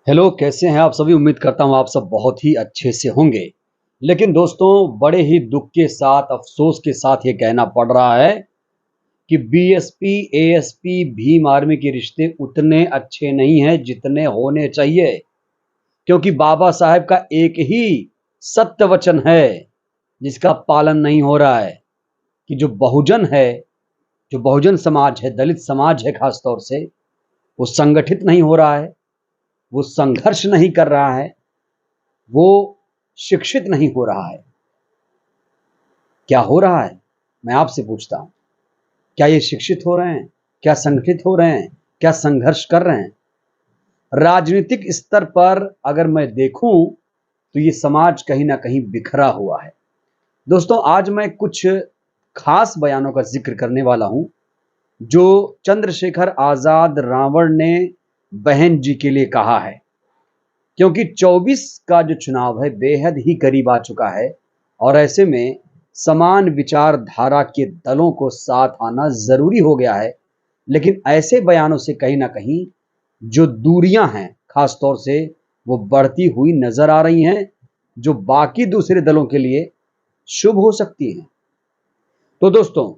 Hello, कैसे हैं आप सभी? उम्मीद करता हूँ आप सब बहुत ही अच्छे से होंगे। लेकिन दोस्तों, बड़े ही दुख के साथ, अफ़सोस के साथ ये कहना पड़ रहा है कि बीएसपी, एएसपी, भीम आर्मी के रिश्ते उतने अच्छे नहीं हैं जितने होने चाहिए। क्योंकि बाबा साहब का एक ही सत्य वचन है जिसका पालन नहीं हो रहा है कि जो बहुजन है, जो बहुजन समाज है, दलित समाज है ख़ास तौर से, वो संगठित नहीं हो रहा है, वो संघर्ष नहीं कर रहा है, वो शिक्षित नहीं हो रहा है। क्या हो रहा है? मैं आपसे पूछता हूँ। क्या ये शिक्षित हो रहे हैं? क्या संगठित हो रहे हैं? क्या संघर्ष कर रहे हैं? राजनीतिक स्तर पर अगर मैं देखूं तो ये समाज कहीं ना कहीं बिखरा हुआ है। दोस्तों, आज मैं कुछ खास बयानों का जिक्र करने वाला हूं जो चंद्रशेखर आजाद रावण ने बहन जी के लिए कहा है। क्योंकि 24 का जो चुनाव है बेहद ही करीब आ चुका है और ऐसे में समान विचारधारा के दलों को साथ आना जरूरी हो गया है। लेकिन ऐसे बयानों से कहीं ना कहीं जो दूरियां हैं खास तौर से वो बढ़ती हुई नजर आ रही हैं, जो बाकी दूसरे दलों के लिए शुभ हो सकती हैं। तो दोस्तों,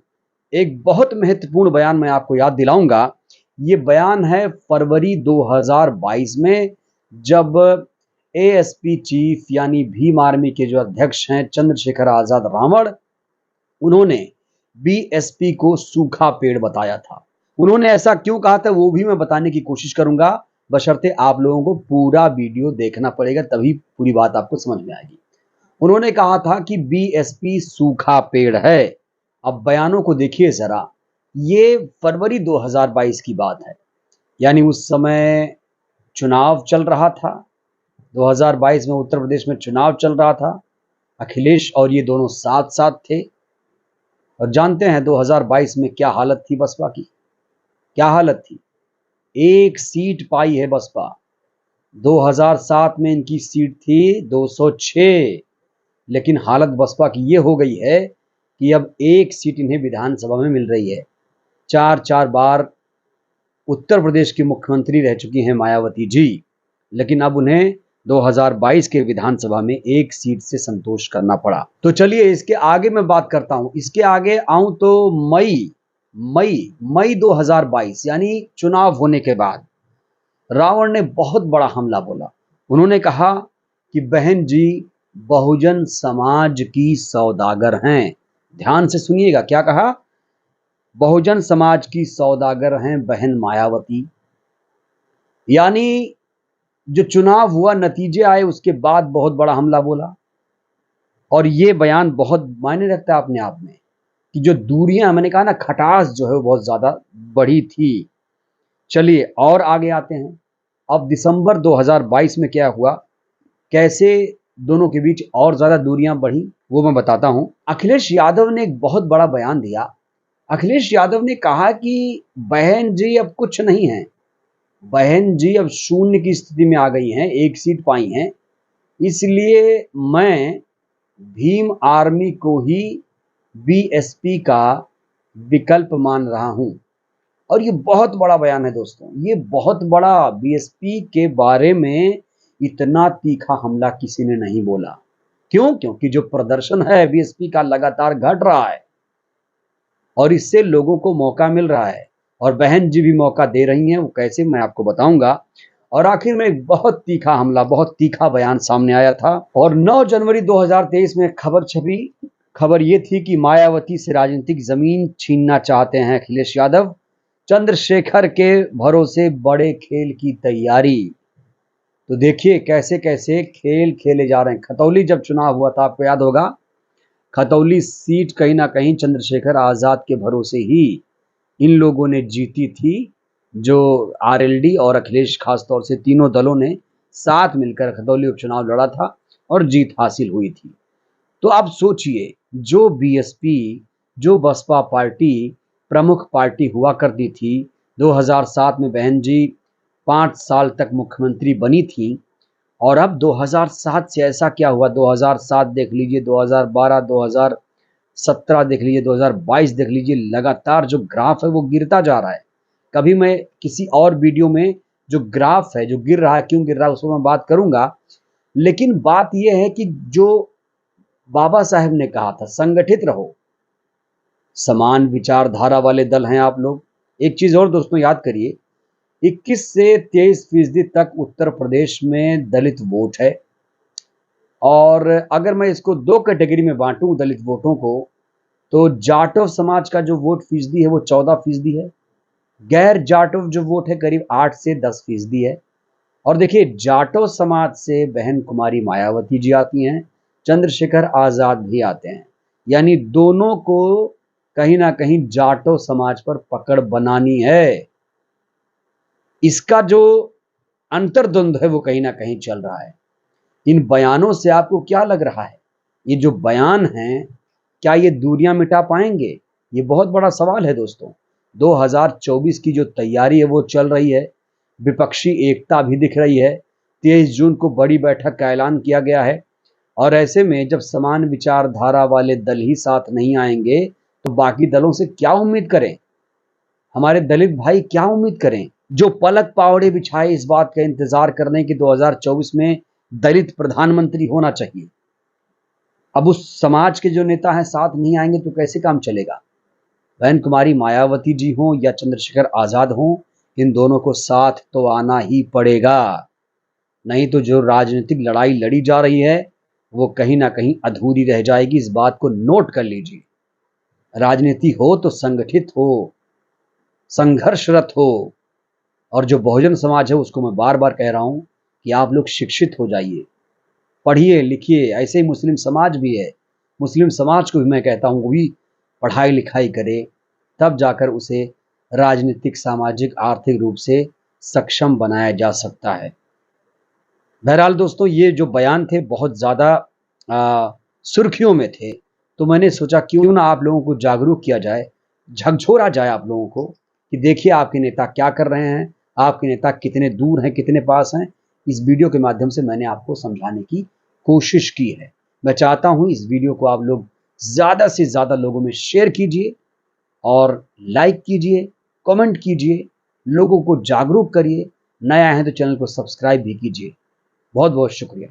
एक बहुत महत्वपूर्ण बयान मैं आपको याद दिलाऊंगा। ये बयान है फरवरी 2022 में, जब एएसपी चीफ यानी भीम आर्मी के जो अध्यक्ष हैं चंद्रशेखर आजाद रावण, उन्होंने बीएसपी को सूखा पेड़ बताया था। उन्होंने ऐसा क्यों कहा था वो भी मैं बताने की कोशिश करूंगा, बशर्ते आप लोगों को पूरा वीडियो देखना पड़ेगा, तभी पूरी बात आपको समझ में आएगी। उन्होंने कहा था कि बीएसपी सूखा पेड़ है। अब बयानों को देखिए जरा। ये फरवरी 2022 की बात है, यानी उस समय चुनाव चल रहा था। 2022 में उत्तर प्रदेश में चुनाव चल रहा था। अखिलेश और ये दोनों साथ साथ थे और जानते हैं 2022 में क्या हालत थी बसपा की। क्या हालत थी? एक सीट पाई है बसपा। 2007 में इनकी सीट थी 206, लेकिन हालत बसपा की ये हो गई है कि अब एक सीट इन्हें विधानसभा में मिल रही है। चार चार बार उत्तर प्रदेश की मुख्यमंत्री रह चुकी हैं मायावती जी, लेकिन अब उन्हें 2022 के विधानसभा में एक सीट से संतोष करना पड़ा। तो चलिए इसके आगे मैं बात करता हूं। इसके आगे आऊं तो मई मई मई 2022 यानी चुनाव होने के बाद रावण ने बहुत बड़ा हमला बोला। उन्होंने कहा कि बहन जी बहुजन समाज की सौदागर हैं। ध्यान से सुनिएगा, क्या कहा? बहुजन समाज की सौदागर हैं बहन मायावती। यानी जो चुनाव हुआ, नतीजे आए, उसके बाद बहुत बड़ा हमला बोला। और ये बयान बहुत मायने रखता है अपने आप में कि जो दूरियां, मैंने कहा ना, खटास जो है वो बहुत ज्यादा बढ़ी थी। चलिए और आगे आते हैं। अब दिसंबर 2022 में क्या हुआ, कैसे दोनों के बीच और ज्यादा दूरियां बढ़ी, वो मैं बताता हूं। अखिलेश यादव ने एक बहुत बड़ा बयान दिया। अखिलेश यादव ने कहा कि बहन जी अब कुछ नहीं है, बहन जी अब शून्य की स्थिति में आ गई हैं, एक सीट पाई हैं, इसलिए मैं भीम आर्मी को ही बीएसपी का विकल्प मान रहा हूं। और ये बहुत बड़ा बयान है दोस्तों, ये बहुत बड़ा। बीएसपी के बारे में इतना तीखा हमला किसी ने नहीं बोला। क्यों? क्योंकि जो प्रदर्शन है बीएसपी का लगातार घट रहा है और इससे लोगों को मौका मिल रहा है और बहन जी भी मौका दे रही हैं। वो कैसे, मैं आपको बताऊंगा। और आखिर में एक बहुत तीखा हमला, बहुत तीखा बयान सामने आया था और 9 जनवरी 2023 में खबर छपी। खबर ये थी कि मायावती से राजनीतिक जमीन छीनना चाहते हैं अखिलेश यादव, चंद्रशेखर के भरोसे बड़े खेल की तैयारी। तो देखिए कैसे कैसे खेल खेले जा रहे हैं। खतौली जब चुनाव हुआ था, आपको याद होगा, खतौली सीट कहीं ना कहीं चंद्रशेखर आजाद के भरोसे ही इन लोगों ने जीती थी। जो आरएलडी और अखिलेश खास तौर से तीनों दलों ने साथ मिलकर खतौली उपचुनाव लड़ा था और जीत हासिल हुई थी। तो आप सोचिए, जो बीएसपी, जो बसपा पार्टी प्रमुख पार्टी हुआ करती थी, 2007 में बहन जी 5 साल तक मुख्यमंत्री बनी थी। और अब 2007 से ऐसा क्या हुआ, 2007 देख लीजिए, 2012, 2017 देख लीजिए, 2022 देख लीजिए, लगातार जो ग्राफ है वो गिरता जा रहा है। कभी मैं किसी और वीडियो में जो ग्राफ है जो गिर रहा है, क्यों गिर रहा है, उस पर मैं बात करूंगा। लेकिन बात यह है कि जो बाबा साहेब ने कहा था, संगठित रहो, समान विचारधारा वाले दल हैं आप लोग। एक चीज और दोस्तों याद करिए, 21 से 23% तक उत्तर प्रदेश में दलित वोट है। और अगर मैं इसको दो कैटेगरी में बांटूं दलित वोटों को, तो जाटव समाज का जो वोट फीसदी है वो 14% है। गैर जाटव जो वोट है करीब 8 से 10% है। और देखिए, जाटव समाज से बहन कुमारी मायावती जी आती हैं, चंद्रशेखर आजाद भी आते हैं। यानी दोनों को कहीं ना कहीं जाटव समाज पर पकड़ बनानी है। इसका जो अंतर्द्वंद है वो कहीं ना कहीं चल रहा है। इन बयानों से आपको क्या लग रहा है, ये जो बयान हैं क्या ये दूरियां मिटा पाएंगे? ये बहुत बड़ा सवाल है दोस्तों। 2024 की जो तैयारी है वो चल रही है, विपक्षी एकता भी दिख रही है। 23 जून को बड़ी बैठक का ऐलान किया गया है। और ऐसे में जब समान विचारधारा वाले दल ही साथ नहीं आएंगे तो बाकी दलों से क्या उम्मीद करें? हमारे दलित भाई क्या उम्मीद करें, जो पलक पावड़े बिछाए इस बात का इंतजार कर रहे हैं कि 2024 में दलित प्रधानमंत्री होना चाहिए। अब उस समाज के जो नेता हैं साथ नहीं आएंगे तो कैसे काम चलेगा? बहन कुमारी मायावती जी हों या चंद्रशेखर आजाद हों, इन दोनों को साथ तो आना ही पड़ेगा। नहीं तो जो राजनीतिक लड़ाई लड़ी जा रही है वो कहीं ना कहीं अधूरी रह जाएगी। इस बात को नोट कर लीजिए। राजनीति हो तो संगठित हो, संघर्षरत हो। और जो बहुजन समाज है उसको मैं बार बार कह रहा हूं कि आप लोग शिक्षित हो जाइए, पढ़िए लिखिए। ऐसे ही मुस्लिम समाज भी है, मुस्लिम समाज को भी मैं कहता हूं वो भी पढ़ाई लिखाई करे, तब जाकर उसे राजनीतिक, सामाजिक, आर्थिक रूप से सक्षम बनाया जा सकता है। बहरहाल दोस्तों, ये जो बयान थे बहुत ज़्यादा सुर्खियों में थे, तो मैंने सोचा क्यों ना आप लोगों को जागरूक किया जाए, झकझोरा जाए आप लोगों को कि देखिए आपके नेता क्या कर रहे हैं, आपके नेता कितने दूर हैं, कितने पास हैं। इस वीडियो के माध्यम से मैंने आपको समझाने की कोशिश की है। मैं चाहता हूं इस वीडियो को आप लोग ज़्यादा से ज़्यादा लोगों में शेयर कीजिए और लाइक कीजिए, कमेंट कीजिए, लोगों को जागरूक करिए। नया है तो चैनल को सब्सक्राइब भी कीजिए। बहुत बहुत शुक्रिया।